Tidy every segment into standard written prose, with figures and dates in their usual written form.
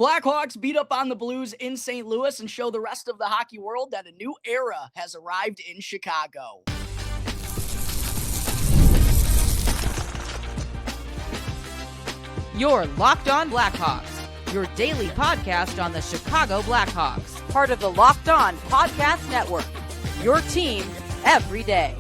Blackhawks beat up on the Blues in St. Louis and show the rest of the hockey world that a new era has arrived in Chicago. You're Locked On Blackhawks, your daily podcast on the Chicago Blackhawks, part of the Locked On Podcast Network, your team every day.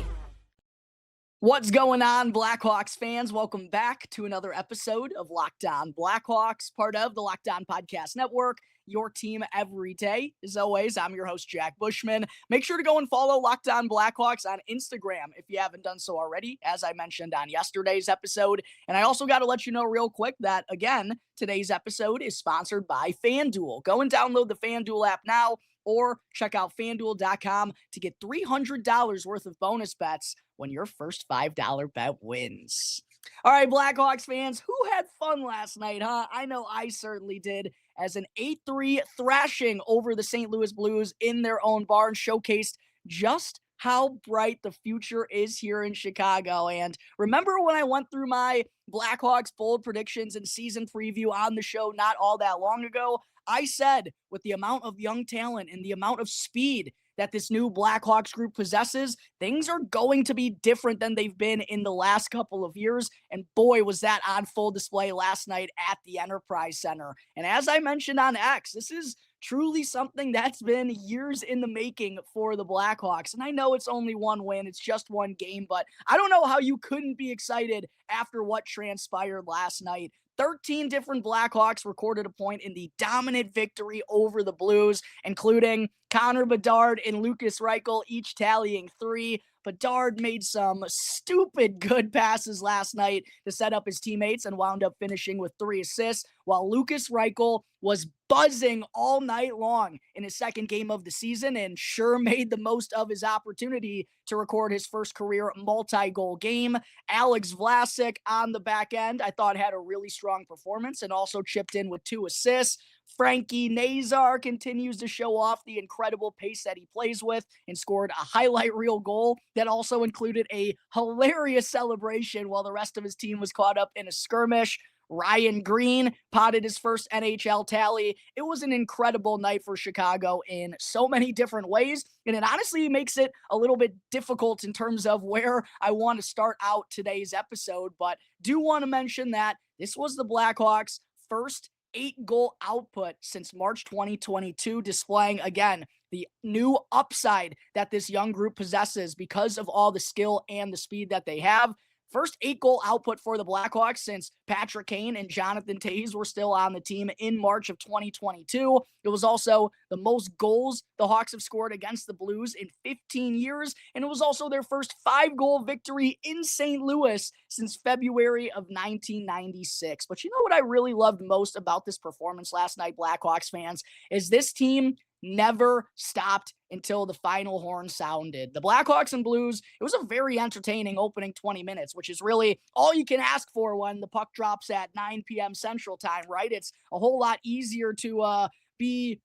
What's going on, Blackhawks fans? Welcome back to another episode of Locked On Blackhawks, part of the Locked On Podcast Network, your team every day. As always, I'm your host, Jack Bushman. Make sure to go and follow Locked On Blackhawks on Instagram if you haven't done so already, as I mentioned on yesterday's episode. And I also got to let you know real quick that, again, today's episode is sponsored by FanDuel. Go and download the FanDuel app now, or check out FanDuel.com to get $300 worth of bonus bets when your first $5 bet wins. All right, Blackhawks fans, who had fun last night, huh? I know I certainly did, as an 8-3 thrashing over the St. Louis Blues in their own barn showcased just how bright the future is here in Chicago. And remember when I went through my Blackhawks bold predictions and season preview on the show not all that long ago? I said with the amount of young talent and the amount of speed that this new Blackhawks group possesses, things are going to be different than they've been in the last couple of years. And boy, was that on full display last night at the Enterprise Center. And as I mentioned on X, this is truly something that's been years in the making for the Blackhawks. And I know it's only one win, it's just one game, but I don't know how you couldn't be excited after what transpired last night. 13 different Blackhawks recorded a point in the dominant victory over the Blues, including Connor Bedard and Lukas Reichel, each tallying 3. Bedard made some stupid good passes last night to set up his teammates and wound up finishing with 3 assists, while Lukas Reichel was buzzing all night long in his second game of the season and sure made the most of his opportunity to record his first career multi-goal game. Alex Vlasic on the back end, I thought had a really strong performance and also chipped in with 2 assists. Frankie Nazar continues to show off the incredible pace that he plays with and scored a highlight reel goal that also included a hilarious celebration while the rest of his team was caught up in a skirmish. Ryan Greene potted his first NHL tally. It was an incredible night for Chicago in so many different ways, and it honestly makes it a little bit difficult in terms of where I want to start out today's episode, but do want to mention that this was the Blackhawks' first 8-goal output since March 2022, displaying, again, the new upside that this young group possesses because of all the skill and the speed that they have. First 8-goal output for the Blackhawks since Patrick Kane and Jonathan Toews were still on the team in March of 2022. It was also the most goals the Hawks have scored against the Blues in 15 years, and it was also their first 5-goal victory in St. Louis since February of 1996. But you know what I really loved most about this performance last night, Blackhawks fans, is this team never stopped until the final horn sounded. The Blackhawks and Blues, it was a very entertaining opening 20 minutes, which is really all you can ask for when the puck drops at 9 p.m. Central Time, right? It's a whole lot easier to be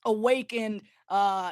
awake and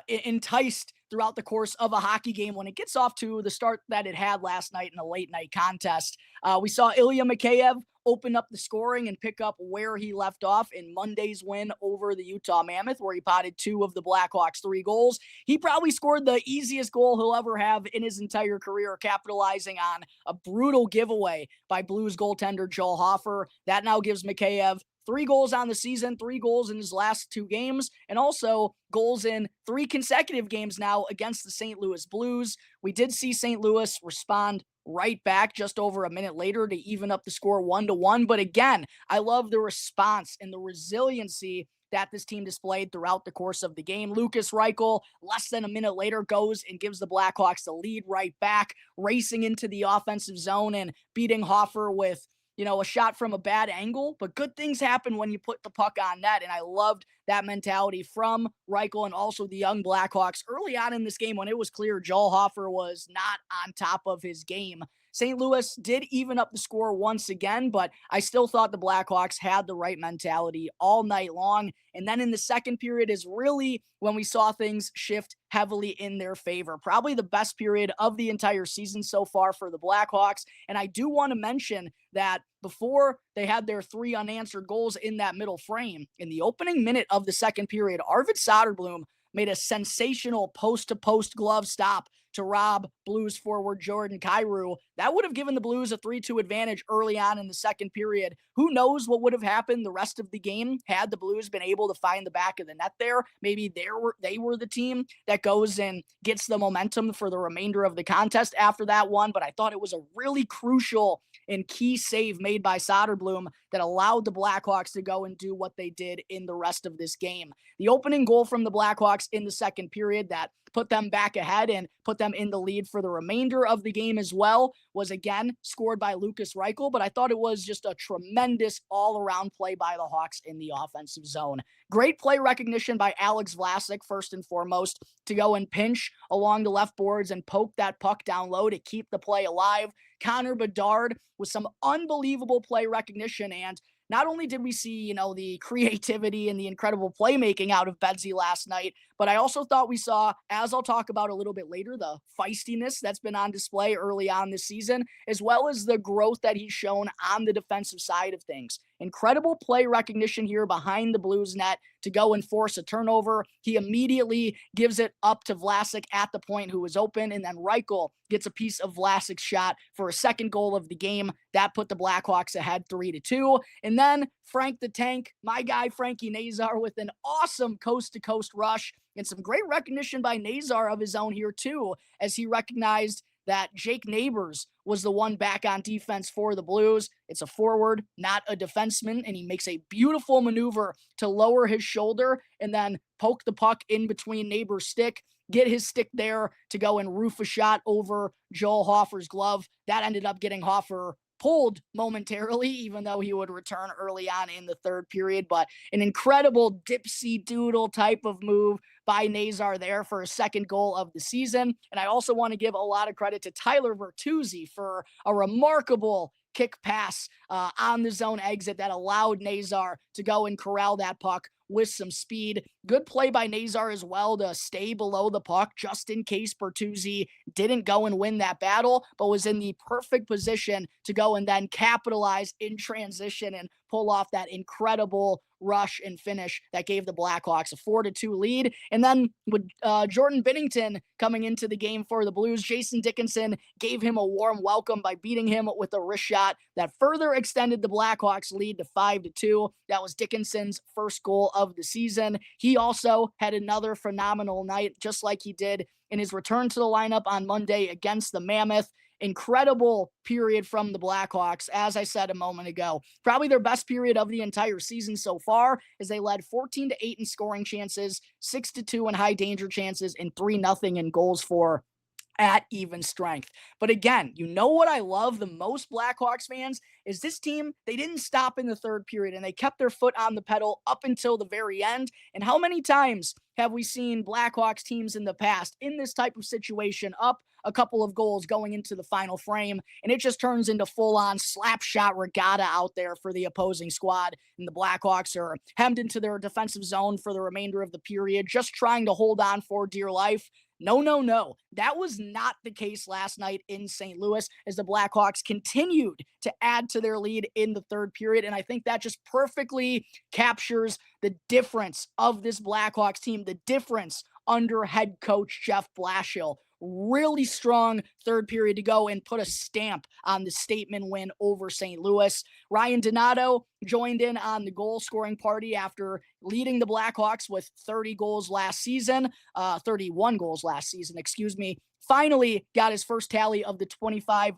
enticed throughout the course of a hockey game when it gets off to the start that it had last night in a late night contest. We saw Ilya Mikheyev open up the scoring and pick up where he left off in Monday's win over the Utah Mammoth, where he potted 2 of the Blackhawks' 3 goals. He probably scored the easiest goal he'll ever have in his entire career, capitalizing on a brutal giveaway by Blues goaltender Joel Hofer. That now gives Mikheyev 3 goals on the season, 3 goals in his last 2 games, and also goals in 3 consecutive games now against the St. Louis Blues. We did see St. Louis respond right back just over a minute later to even up the score 1-1. But again, I love the response and the resiliency that this team displayed throughout the course of the game. Lukas Reichel, less than a minute later, goes and gives the Blackhawks the lead right back, racing into the offensive zone and beating Hofer with a shot from a bad angle, but good things happen when you put the puck on net, and I loved that mentality from Reichel and also the young Blackhawks early on in this game when it was clear Joel Hofer was not on top of his game. St. Louis did even up the score once again, but I still thought the Blackhawks had the right mentality all night long. And then in the second period is really when we saw things shift heavily in their favor. Probably the best period of the entire season so far for the Blackhawks. And I do want to mention that before they had their 3 unanswered goals in that middle frame, in the opening minute of the second period, Arvid Soderblom made a sensational post-to-post glove stop to rob Blues forward Jordan Kyrou. That would have given the Blues a 3-2 advantage early on in the second period. Who knows what would have happened the rest of the game had the Blues been able to find the back of the net there. Maybe they were the team that goes and gets the momentum for the remainder of the contest after that one, but I thought it was a really crucial and key save made by Soderblom that allowed the Blackhawks to go and do what they did in the rest of this game. The opening goal from the Blackhawks in the second period that put them back ahead and put them in the lead for the remainder of the game as well was again scored by Lukas Reichel, but I thought it was just a tremendous all-around play by the Hawks in the offensive zone. Great play recognition by Alex Vlasic, first and foremost, to go and pinch along the left boards and poke that puck down low to keep the play alive. Connor Bedard with some unbelievable play recognition, and not only did we see, the creativity and the incredible playmaking out of Bedsy last night, but I also thought we saw, as I'll talk about a little bit later, the feistiness that's been on display early on this season, as well as the growth that he's shown on the defensive side of things. Incredible play recognition here behind the Blues net to go and force a turnover. He immediately gives it up to Vlasic at the point who was open, and then Reichel gets a piece of Vlasic's shot for a second goal of the game. That put the Blackhawks ahead 3-2. And then Frank the Tank, my guy Frankie Nazar, with an awesome coast-to-coast rush and some great recognition by Nazar of his own here too, as he recognized that Jake Neighbors was the one back on defense for the Blues. It's a forward, not a defenseman, and he makes a beautiful maneuver to lower his shoulder and then poke the puck in between Neighbors' stick, get his stick there to go and roof a shot over Joel Hofer's glove. That ended up getting Hofer pulled momentarily, even though he would return early on in the third period. But an incredible dipsy doodle type of move by Nazar there for a second goal of the season. And I also want to give a lot of credit to Tyler Bertuzzi for a remarkable kick pass on the zone exit that allowed Nazar to go and corral that puck with some speed. Good play by Nazar as well to stay below the puck just in case Bertuzzi didn't go and win that battle, but was in the perfect position to go and then capitalize in transition and pull off that incredible rush and finish that gave the Blackhawks a 4-2 lead. And then with Jordan Binnington coming into the game for the Blues, Jason Dickinson gave him a warm welcome by beating him with a wrist shot that further extended the Blackhawks lead to 5-2. That was Dickinson's first goal of the season. He also had another phenomenal night, just like he did in his return to the lineup on Monday against the Mammoth. Incredible period from the Blackhawks, as I said a moment ago. Probably their best period of the entire season so far, as they led 14-8 in scoring chances, 6-2 in high danger chances, and 3-0 in goals for at even strength. But again, you know what I love the most, Blackhawks fans, is this team, they didn't stop in the third period and they kept their foot on the pedal up until the very end. And how many times have we seen Blackhawks teams in the past in this type of situation up a couple of goals going into the final frame, and it just turns into full-on slap shot regatta out there for the opposing squad, and the Blackhawks are hemmed into their defensive zone for the remainder of the period, just trying to hold on for dear life. No. That was not the case last night in St. Louis, as the Blackhawks continued to add to their lead in the third period. And I think that just perfectly captures the difference of this Blackhawks team, the difference under head coach Jeff Blashill. Really strong third period to go and put a stamp on the statement win over St. Louis. Ryan Donato joined in on the goal scoring party after leading the Blackhawks with 31 goals last season. Finally got his first tally of the 25-26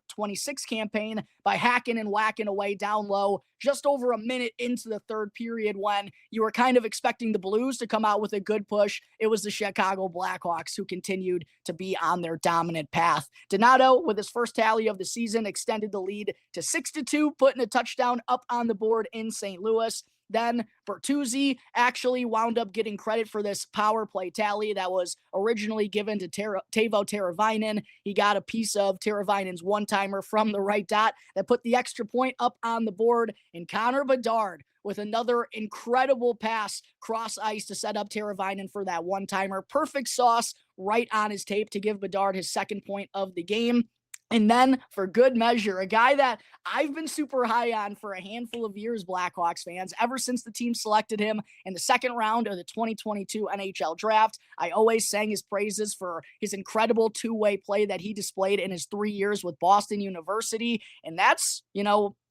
campaign by hacking and whacking away down low just over a minute into the third period, when you were kind of expecting the Blues to come out with a good push. It was the Chicago Blackhawks who continued to be on their dominant path. Donato, with his first tally of the season, extended the lead to 6-2, putting a touchdown up on the board in St. Louis. then Bertuzzi actually wound up getting credit for this power play tally that was originally given to Teuvo Teravainen. He got a piece of Teravainen's one-timer from the right dot that put the extra point up on the board, and Connor Bedard with another incredible pass cross ice to set up Teravainen for that one-timer. Perfect sauce right on his tape to give Bedard his second point of the game. And then, for good measure, a guy that I've been super high on for a handful of years, Blackhawks fans, ever since the team selected him in the second round of the 2022 NHL draft. I always sang his praises for his incredible two-way play that he displayed in his 3 years with Boston University. And that's,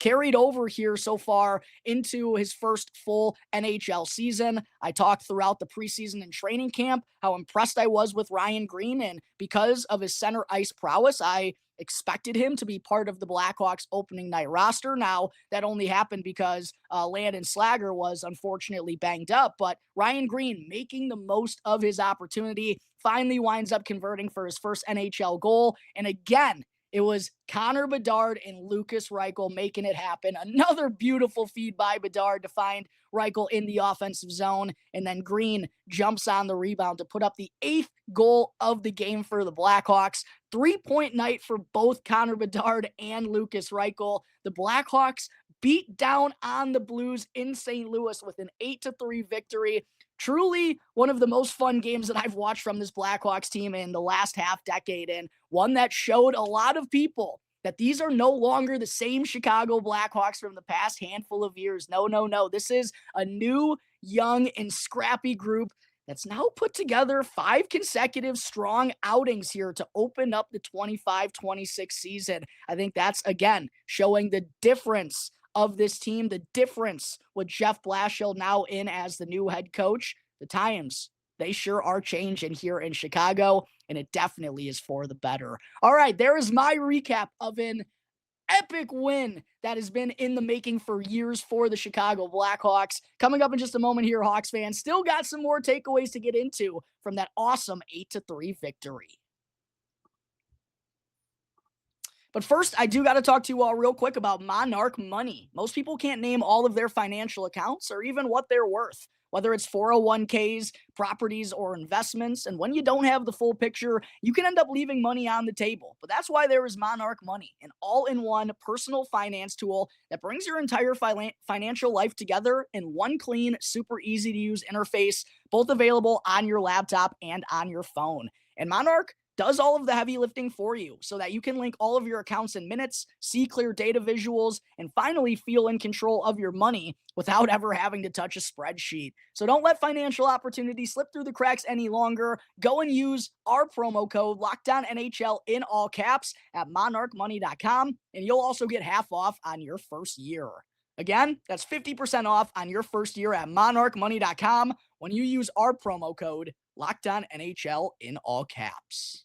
carried over here so far into his first full NHL season. I talked throughout the preseason and training camp how impressed I was with Ryan Greene, and because of his center ice prowess, I expected him to be part of the Blackhawks opening night roster. Now, that only happened because Landon Slager was unfortunately banged up, but Ryan Greene, making the most of his opportunity, finally winds up converting for his first NHL goal. And again, it was Connor Bedard and Lukas Reichel making it happen. Another beautiful feed by Bedard to find Reichel in the offensive zone, and then Greene jumps on the rebound to put up the 8th goal of the game for the Blackhawks. 3-point night for both Connor Bedard and Lukas Reichel. The Blackhawks beat down on the Blues in St. Louis with an 8-3 victory. Truly one of the most fun games that I've watched from this Blackhawks team in the last half decade, and one that showed a lot of people that these are no longer the same Chicago Blackhawks from the past handful of years. No. This is a new, young, and scrappy group that's now put together 5 consecutive strong outings here to open up the 25-26 season. I think that's, again, showing the difference of this team, the difference with Jeff Blashill now in as the new head coach. The times, they sure are changing here in Chicago, and it definitely is for the better. All right, there is my recap of an epic win that has been in the making for years for the Chicago Blackhawks. Coming up in just a moment here, Hawks fans, still got some more takeaways to get into from that awesome 8-3 victory. But first, I do got to talk to you all real quick about Monarch Money. Most people can't name all of their financial accounts or even what they're worth, whether it's 401ks, properties, or investments. And when you don't have the full picture, you can end up leaving money on the table. But that's why there is Monarch Money, an all-in-one personal finance tool that brings your entire financial life together in one clean, super easy-to-use interface, both available on your laptop and on your phone. And Monarch does all of the heavy lifting for you so that you can link all of your accounts in minutes, see clear data visuals, and finally feel in control of your money without ever having to touch a spreadsheet. So don't let financial opportunity slip through the cracks any longer. Go and use our promo code LOCKEDONNHL in all caps at monarchmoney.com, and you'll also get half off on your first year. Again, that's 50% off on your first year at monarchmoney.com when you use our promo code LOCKEDONNHL in all caps.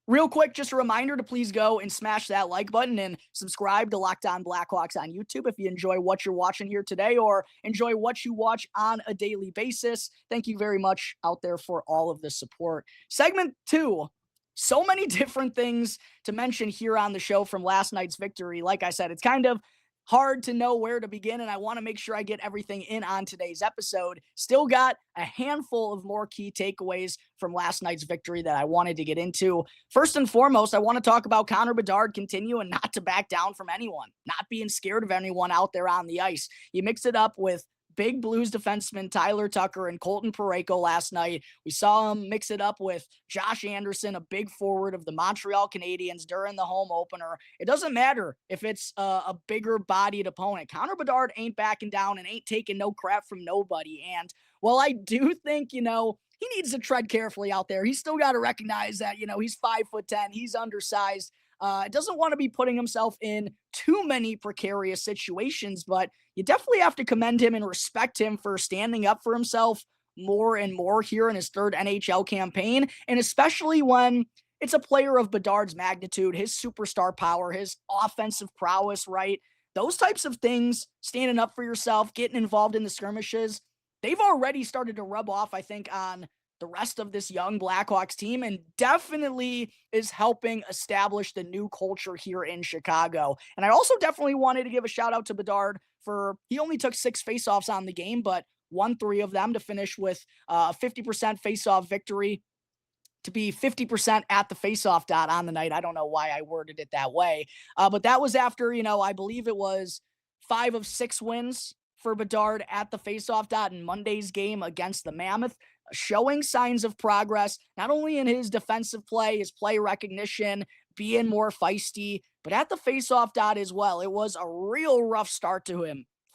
Real quick, just a reminder to please go and smash that like button and subscribe to Locked On Blackhawks on YouTube if you enjoy what you're watching here today or enjoy what you watch on a daily basis. Thank you very much out there for all of the support. Segment 2. So many different things to mention here on the show from last night's victory. Like I said, it's kind of hard to know where to begin, and I want to make sure I get everything in on today's episode. Still got a handful of more key takeaways from last night's victory that I wanted to get into. First and foremost, I want to talk about Connor Bedard continuing not to back down from anyone, not being scared of anyone out there on the ice. You mix it up with big Blues defenseman Tyler Tucker and Colton Parayko last night. We saw him mix it up with Josh Anderson, a big forward of the Montreal Canadiens during the home opener. It doesn't matter if it's a bigger bodied opponent. Connor Bedard ain't backing down and ain't taking no crap from nobody. And while I do think, he needs to tread carefully out there, he's still got to recognize that, he's 5'10", he's undersized. Doesn't want to be putting himself in too many precarious situations, but you definitely have to commend him and respect him for standing up for himself more and more here in his third NHL campaign, and especially when it's a player of Bedard's magnitude, his superstar power, his offensive prowess, right? Those types of things, standing up for yourself, getting involved in the skirmishes, they've already started to rub off, I think, on the rest of this young Blackhawks team and definitely is helping establish the new culture here in Chicago. And I also definitely wanted to give a shout out to Bedard he only took 6 faceoffs on the game, but won 3 of them to finish with a 50% faceoff victory, to be 50% at the faceoff dot on the night. I don't know why I worded it that way. But that was after, I believe it was 5 of 6 wins for Bedard at the faceoff dot in Monday's game against the Mammoth, showing signs of progress, not only in his defensive play, his play recognition, being more feisty, but at the faceoff dot as well. It was a real rough start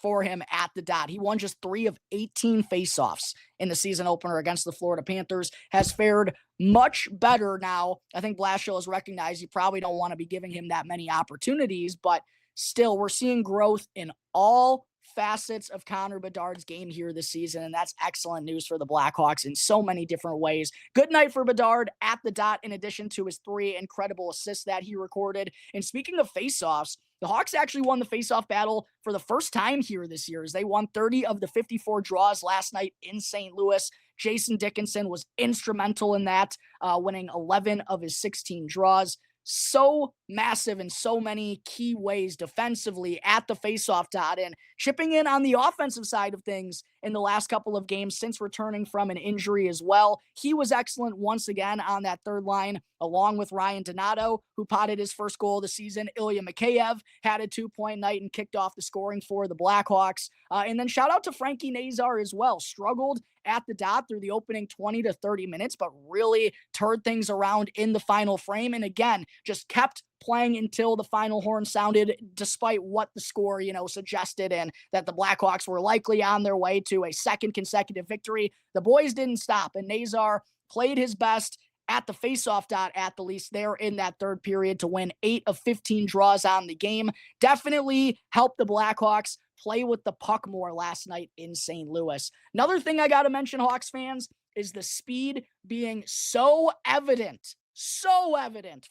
for him at the dot. He won just 3 of 18 faceoffs in the season opener against the Florida Panthers, has fared much better now. I think Blashill has recognized you probably don't want to be giving him that many opportunities, but still, we're seeing growth in all facets of Connor Bedard's game here this season, and that's excellent news for the Blackhawks in so many different ways. Good night for Bedard at the dot, in addition to his 3 incredible assists that he recorded. And speaking of faceoffs, the Hawks actually won the faceoff battle for the first time here this year, as they won 30 of the 54 draws last night in St. Louis. Jason Dickinson was instrumental in that, winning 11 of his 16 draws. So massive in so many key ways defensively at the faceoff dot, and chipping in on the offensive side of things in the last couple of games since returning from an injury as well. He was excellent once again on that third line, along with Ryan Donato, who potted his first goal of the season. Ilya Mikheyev had a 2-point night and kicked off the scoring for the Blackhawks. And then shout out to Frankie Nazar as well. Struggled at the dot through the opening 20 to 30 minutes, but really turned things around in the final frame. And again, just kept playing until the final horn sounded, despite what the score, suggested, and that the Blackhawks were likely on their way to a second consecutive victory. The boys didn't stop, and Nazar played his best at the faceoff dot at the least there in that third period to win 8 of 15 draws on the game. Definitely helped the Blackhawks play with the puck more last night in St. Louis. Another thing I got to mention, Hawks fans, is the speed being so evident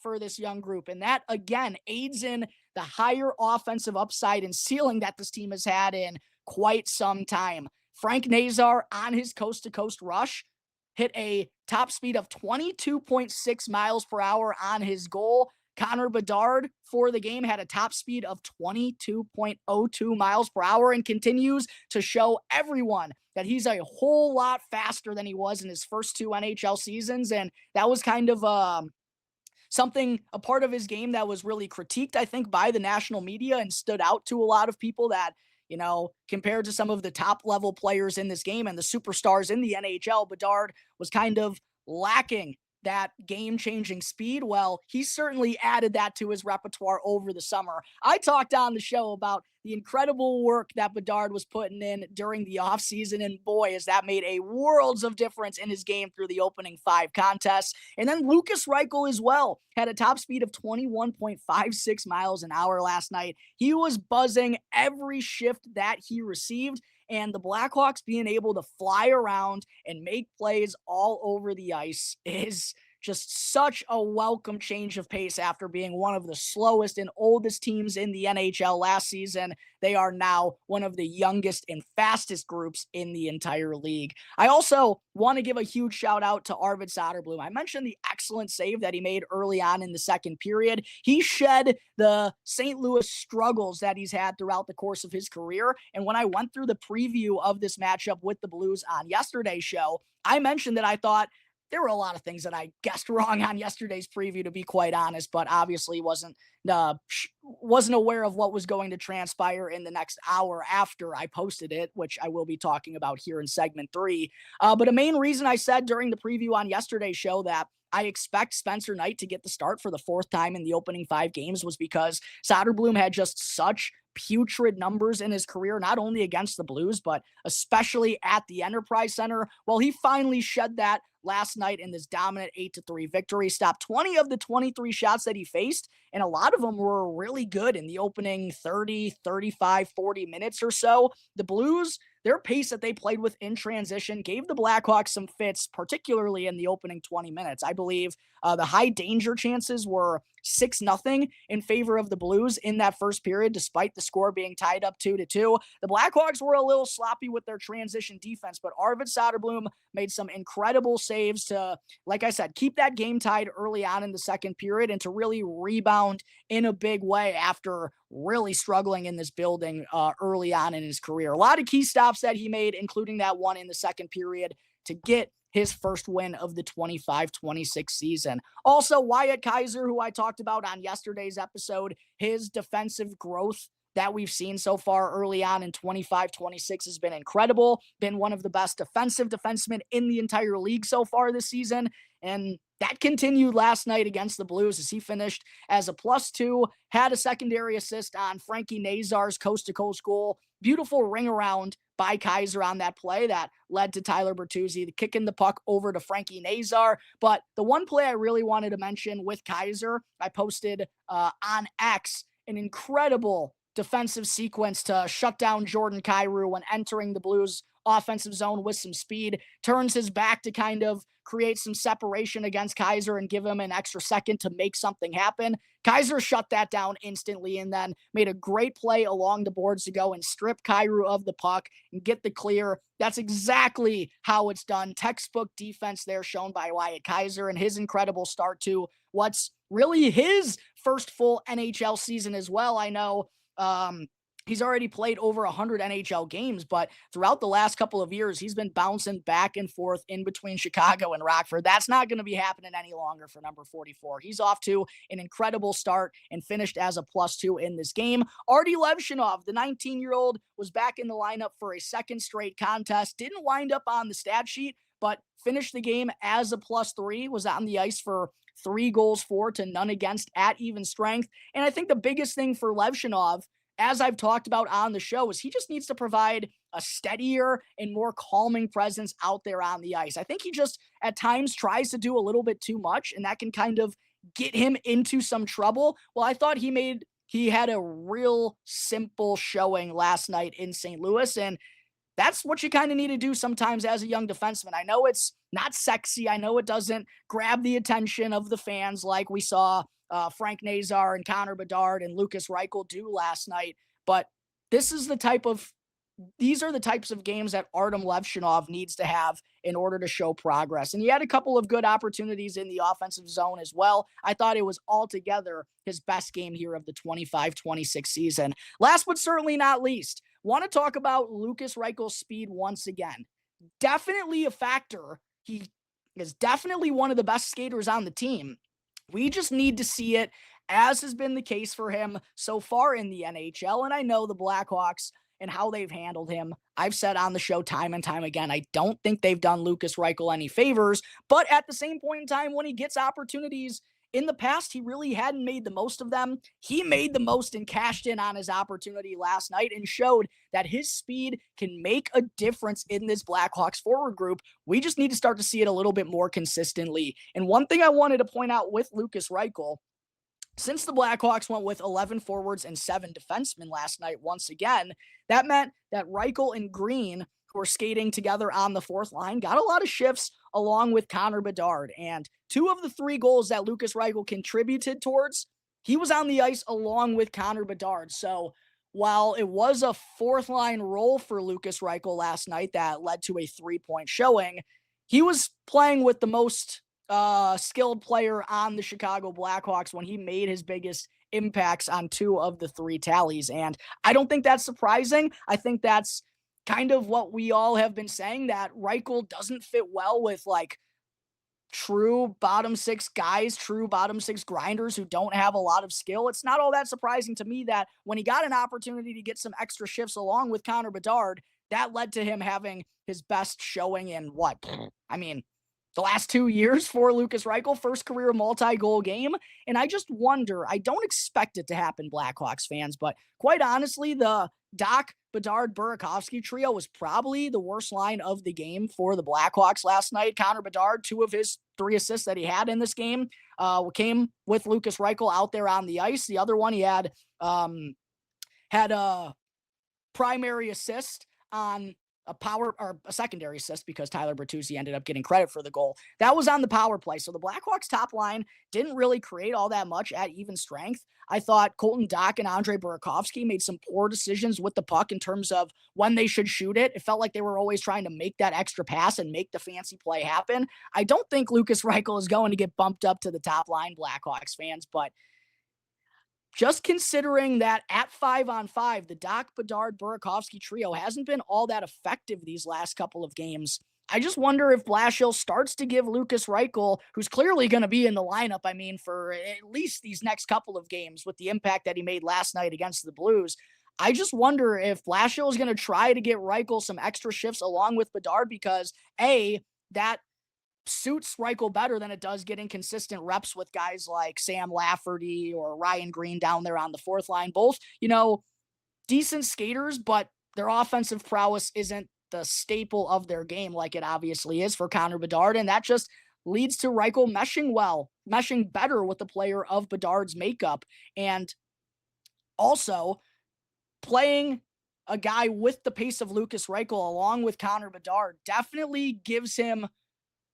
for this young group. And that, again, aids in the higher offensive upside and ceiling that this team has had in quite some time. Frank Nazar, on his coast-to-coast rush, hit a top speed of 22.6 miles per hour on his goal. Connor Bedard for the game had a top speed of 22.02 miles per hour and continues to show everyone that he's a whole lot faster than he was in his first 2 NHL seasons. And that was kind of a part of his game that was really critiqued, I think, by the national media and stood out to a lot of people that, compared to some of the top level players in this game and the superstars in the NHL, Bedard was kind of lacking that game-changing speed. Well, he certainly added that to his repertoire over the summer. I talked on the show about the incredible work that Bedard was putting in during the offseason, and boy, has that made a worlds of difference in his game through the opening 5 contests. And then Lukas Reichel as well had a top speed of 21.56 miles an hour last night. He was buzzing every shift that he received, and the Blackhawks being able to fly around and make plays all over the ice is just such a welcome change of pace after being one of the slowest and oldest teams in the NHL last season. They are now one of the youngest and fastest groups in the entire league. I also want to give a huge shout out to Arvid Soderblom. I mentioned the excellent save that he made early on in the second period. He shed the St. Louis struggles that he's had throughout the course of his career. And when I went through the preview of this matchup with the Blues on yesterday's show, I mentioned that I thought there were a lot of things that I guessed wrong on yesterday's preview, to be quite honest, but obviously wasn't aware of what was going to transpire in the next hour after I posted it, which I will be talking about here in segment 3. But a main reason I said during the preview on yesterday's show that I expect Spencer Knight to get the start for the 4th time in the opening 5 games was because Soderblom had just such putrid numbers in his career, not only against the Blues, but especially at the Enterprise Center. Well, he finally shed that last night in this dominant 8-3 victory, stopped 20 of the 23 shots that he faced, and a lot of them were really good in the opening 30, 35, 40 minutes or so. The Blues, their pace that they played with in transition gave the Blackhawks some fits, particularly in the opening 20 minutes. I believe the high danger chances were 6-0 in favor of the Blues in that first period, despite the score being tied up 2-2. The Blackhawks were a little sloppy with their transition defense, but Arvid Soderblom made some incredible saves saves to, like I said, keep that game tied early on in the second period and to really rebound in a big way after really struggling in this building early on in his career. A lot of key stops that he made, including that one in the second period to get his first win of the 25-26 season. Also, Wyatt Kaiser, who I talked about on yesterday's episode, his defensive growth that we've seen so far early on in 25-26 has been incredible, been one of the best defensive defensemen in the entire league so far this season. And that continued last night against the Blues as he finished as a +2, had a secondary assist on Frankie Nazar's coast-to-coast goal. Beautiful ring around by Kaiser on that play that led to Tyler Bertuzzi kicking the puck over to Frankie Nazar. But the one play I really wanted to mention with Kaiser, I posted on X an incredible defensive sequence to shut down Jordan Kyrou when entering the Blues offensive zone with some speed, turns his back to kind of create some separation against Kaiser and give him an extra second to make something happen. Kaiser shut that down instantly and then made a great play along the boards to go and strip Kyrou of the puck and get the clear. That's exactly how it's done. Textbook defense there shown by Wyatt Kaiser and his incredible start to what's really his first full NHL season as well. I know he's already played over 100 NHL games, but throughout the last couple of years, he's been bouncing back and forth in between Chicago and Rockford. That's not going to be happening any longer for number 44. He's off to an incredible start and finished as a +2 in this game. Artie Levshinov, the 19-year-old, was back in the lineup for a second straight contest. Didn't wind up on the stat sheet, but finished the game as a +3, was on the ice for 3 goals for to none against at even strength. And I think the biggest thing for Levshinov, as I've talked about on the show, is he just needs to provide a steadier and more calming presence out there on the ice. I think he just at times tries to do a little bit too much, and that can kind of get him into some trouble. Well, I thought he had a real simple showing last night in St. Louis, and that's what you kind of need to do sometimes as a young defenseman. I know it's not sexy. I know it doesn't grab the attention of the fans like we saw Frank Nazar and Connor Bedard and Lukas Reichel do last night. But these are the types of games that Artem Levshinov needs to have in order to show progress. And he had a couple of good opportunities in the offensive zone as well. I thought it was altogether his best game here of the 25-26 season. Last but certainly not least, want to talk about Lukas Reichel's speed once again. Definitely a factor. He is definitely one of the best skaters on the team. We just need to see it, as has been the case for him so far in the NHL. And I know the Blackhawks and how they've handled him, I've said on the show time and time again, I don't think they've done Lukas Reichel any favors. But at the same point in time, when he gets opportunities in the past, he really hadn't made the most of them. He made the most and cashed in on his opportunity last night and showed that his speed can make a difference in this Blackhawks forward group. We just need to start to see it a little bit more consistently. And one thing I wanted to point out with Lukas Reichel, since the Blackhawks went with 11 forwards and 7 defensemen last night once again, that meant that Reichel and Greene, who were skating together on the fourth line, got a lot of shifts along with Connor Bedard. And 2 of the 3 goals that Lukas Reichel contributed towards, he was on the ice along with Connor Bedard. So while it was a fourth line role for Lukas Reichel last night that led to a 3-point showing, he was playing with the most skilled player on the Chicago Blackhawks when he made his biggest impacts on 2 of the 3 tallies. And I don't think that's surprising. I think that's kind of what we all have been saying, that Reichel doesn't fit well with like true bottom 6 guys, true bottom 6 grinders who don't have a lot of skill. It's not all that surprising to me that when he got an opportunity to get some extra shifts along with Connor Bedard, that led to him having his best showing in the last 2 years for Lukas Reichel, first career multi-goal game. And I just wonder, I don't expect it to happen, Blackhawks fans, but quite honestly, the Doc, Bedard, Burakovsky trio was probably the worst line of the game for the Blackhawks last night. Connor Bedard, 2 of his 3 assists that he had in this game came with Lukas Reichel out there on the ice. The other one, he had a primary assist on a secondary assist because Tyler Bertuzzi ended up getting credit for the goal. That was on the power play. So the Blackhawks top line didn't really create all that much at even strength. I thought Colton Dach and Andre Burakovsky made some poor decisions with the puck in terms of when they should shoot it. It felt like they were always trying to make that extra pass and make the fancy play happen. I don't think Lukas Reichel is going to get bumped up to the top line, Blackhawks fans, but just considering that at 5-on-5, the Dach, Bedard, Burakovsky trio hasn't been all that effective these last couple of games. I just wonder if Blashill starts to give Lukas Reichel, who's clearly going to be in the lineup, for at least these next couple of games with the impact that he made last night against the Blues. I just wonder if Blashill is going to try to get Reichel some extra shifts along with Bedard because, A, that suits Reichel better than it does getting consistent reps with guys like Sam Lafferty or Ryan Greene down there on the fourth line. Both, decent skaters, but their offensive prowess isn't the staple of their game like it obviously is for Connor Bedard, and that just leads to Reichel meshing better with the player of Bedard's makeup, and also playing a guy with the pace of Lukas Reichel along with Connor Bedard definitely gives him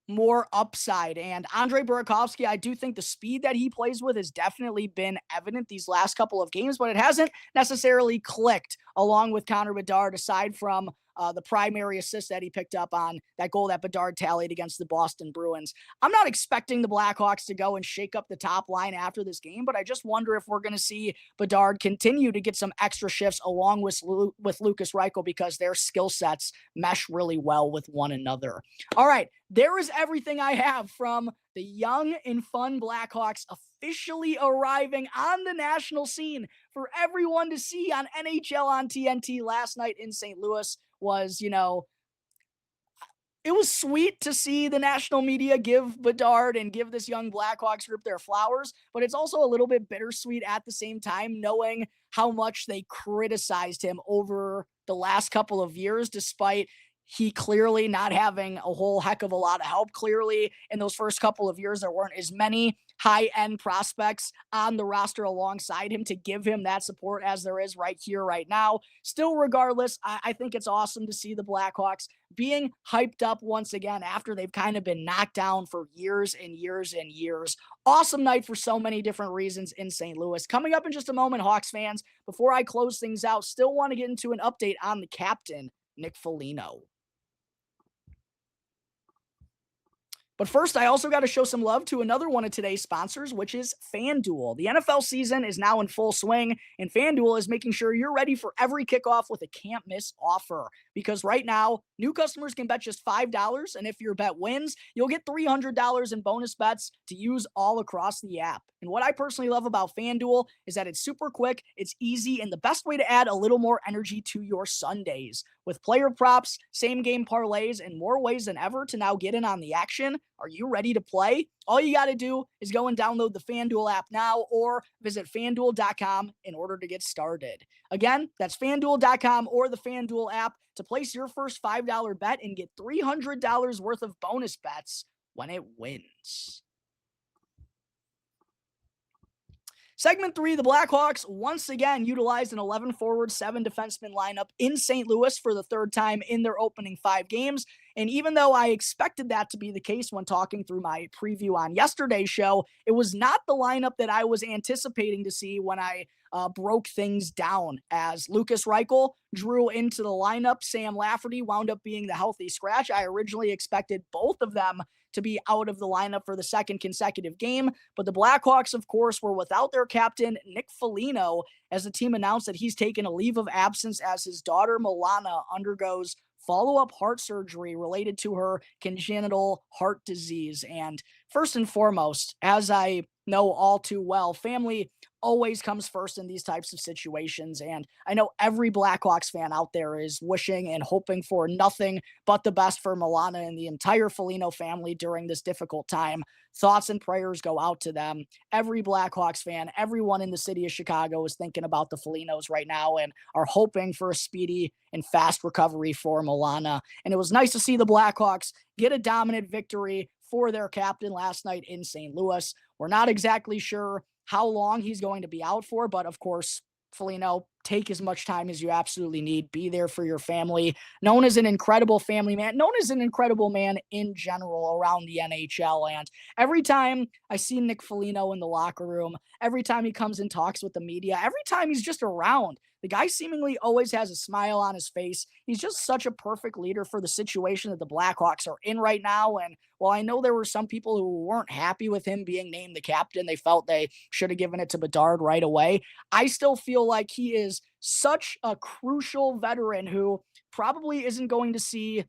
more upside. And Andre Burakovsky, I do think the speed that he plays with has definitely been evident these last couple of games, but it hasn't necessarily clicked along with Connor Bedard aside from the primary assist that he picked up on that goal that Bedard tallied against the Boston Bruins. I'm not expecting the Blackhawks to go and shake up the top line after this game, but I just wonder if we're going to see Bedard continue to get some extra shifts along with Lukas Reichel because their skill sets mesh really well with one another. All right, there is everything I have from the young and fun Blackhawks officially arriving on the national scene for everyone to see on NHL on TNT last night in St. Louis. It was sweet to see the national media give Bedard and give this young Blackhawks group their flowers, but it's also a little bit bittersweet at the same time, knowing how much they criticized him over the last couple of years, despite he clearly not having a whole heck of a lot of help. Clearly, in those first couple of years, there weren't as many high-end prospects on the roster alongside him to give him that support as there is right here, right now. Still, regardless, I think it's awesome to see the Blackhawks being hyped up once again after they've kind of been knocked down for years and years and years. Awesome night for so many different reasons in St. Louis. Coming up in just a moment, Hawks fans, before I close things out, still want to get into an update on the captain, Nick Foligno. But first, I also got to show some love to another one of today's sponsors, which is FanDuel. The NFL season is now in full swing, and FanDuel is making sure you're ready for every kickoff with a can't-miss offer. Because right now, new customers can bet just $5, and if your bet wins, you'll get $300 in bonus bets to use all across the app. And what I personally love about FanDuel is that it's super quick, it's easy, and the best way to add a little more energy to your Sundays. With player props, same-game parlays, and more ways than ever to now get in on the action, are you ready to play? All you got to do is go and download the FanDuel app now or visit FanDuel.com in order to get started. Again, that's FanDuel.com or the FanDuel app to place your first $5 bet and get $300 worth of bonus bets when it wins. Segment 3, the Blackhawks once again utilized an 11-forward, 7-defenseman lineup in St. Louis for the third time in their opening 5 games. And even though I expected that to be the case when talking through my preview on yesterday's show, it was not the lineup that I was anticipating to see when I broke things down, as Lukas Reichel drew into the lineup. Sam Lafferty wound up being the healthy scratch. I originally expected both of them to be out of the lineup for the second consecutive game. But the Blackhawks, of course, were without their captain, Nick Foligno, as the team announced that he's taken a leave of absence as his daughter, Milana, undergoes follow-up heart surgery related to her congenital heart disease. And first and foremost, as I know all too well, family always comes first in these types of situations. And I know every Blackhawks fan out there is wishing and hoping for nothing but the best for Milana and the entire Foligno family during this difficult time. Thoughts and prayers go out to them. Every Blackhawks fan, everyone in the city of Chicago is thinking about the Folignos right now and are hoping for a speedy and fast recovery for Milana. And it was nice to see the Blackhawks get a dominant victory for their captain last night in St. Louis. We're not exactly sure how long he's going to be out for, but of course, Foligno, take as much time as you absolutely need. Be there for your family. Known as an incredible family man, known as an incredible man in general around the NHL. And every time I see Nick Foligno in the locker room, every time he comes and talks with the media, every time he's just around, the guy seemingly always has a smile on his face. He's just such a perfect leader for the situation that the Blackhawks are in right now. And while I know there were some people who weren't happy with him being named the captain, they felt they should have given it to Bedard right away. I still feel like he is such a crucial veteran who probably isn't going to see,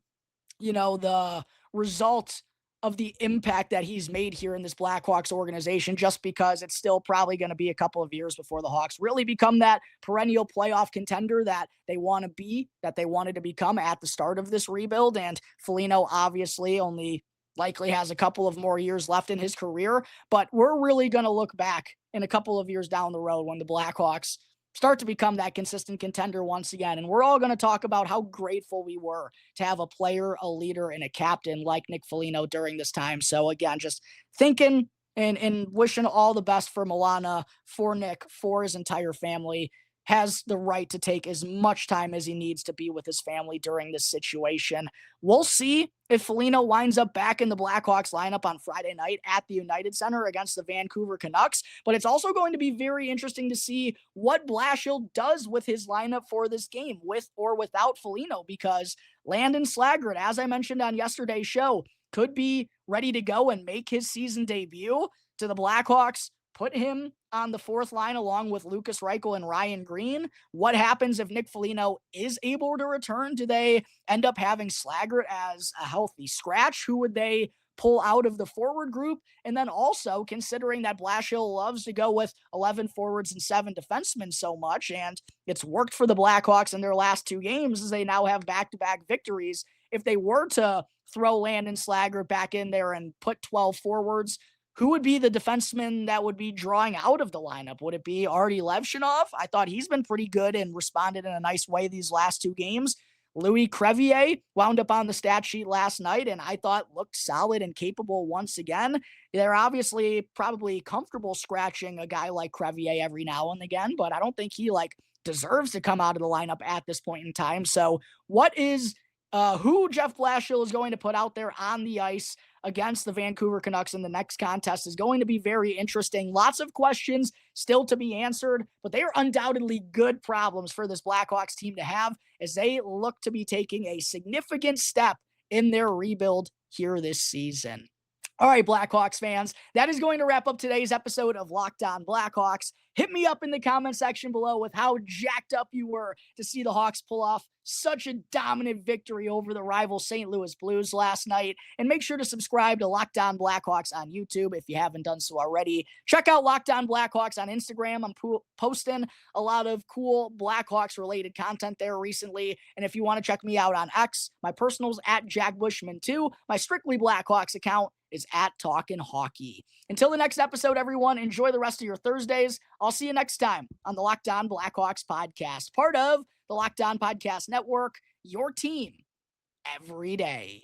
the result of the impact that he's made here in this Blackhawks organization, just because it's still probably going to be a couple of years before the Hawks really become that perennial playoff contender that they want to be, that they wanted to become at the start of this rebuild. And Foligno obviously only likely has a couple of more years left in his career, but we're really going to look back in a couple of years down the road when the Blackhawks start to become that consistent contender once again. And we're all going to talk about how grateful we were to have a player, a leader, and a captain like Nick Foligno during this time. So again, just thinking and wishing all the best for Milana, for Nick, for his entire family. Has the right to take as much time as he needs to be with his family during this situation. We'll see if Foligno winds up back in the Blackhawks lineup on Friday night at the United Center against the Vancouver Canucks, but it's also going to be very interesting to see what Blashill does with his lineup for this game, with or without Foligno, because Landon Slaggert, as I mentioned on yesterday's show, could be ready to go and make his season debut. To the Blackhawks put him on the fourth line along with Lukas Reichel and Ryan Greene? What happens if Nick Foligno is able to return? Do they end up having Slaggert as a healthy scratch? Who would they pull out of the forward group? And then also considering that Blashill loves to go with 11 forwards and 7 defensemen so much, and it's worked for the Blackhawks in their last 2 games as they now have back-to-back victories. If they were to throw Landon Slaggert back in there and put 12 forwards, who would be the defenseman that would be drawing out of the lineup? Would it be Artie Levshinov? I thought he's been pretty good and responded in a nice way these last 2 games. Louis Crevier wound up on the stat sheet last night and I thought looked solid and capable once again. They're obviously probably comfortable scratching a guy like Crevier every now and again, but I don't think he deserves to come out of the lineup at this point in time. So what is who Jeff Blashill is going to put out there on the ice against the Vancouver Canucks in the next contest is going to be very interesting. Lots of questions still to be answered, but they are undoubtedly good problems for this Blackhawks team to have as they look to be taking a significant step in their rebuild here this season. All right, Blackhawks fans, that is going to wrap up today's episode of Locked On Blackhawks. Hit me up in the comment section below with how jacked up you were to see the Hawks pull off such a dominant victory over the rival St. Louis Blues last night. And make sure to subscribe to Locked On Blackhawks on YouTube if you haven't done so already. Check out Locked On Blackhawks on Instagram. I'm posting a lot of cool Blackhawks related content there recently. And if you want to check me out on X, my personal's at Jack Bushman 2. My Strictly Blackhawks account is at Talkin' Hockey. Until the next episode, everyone, enjoy the rest of your Thursdays. I'll see you next time on the Locked On Blackhawks podcast, part of the Locked On Podcast Network, your team every day.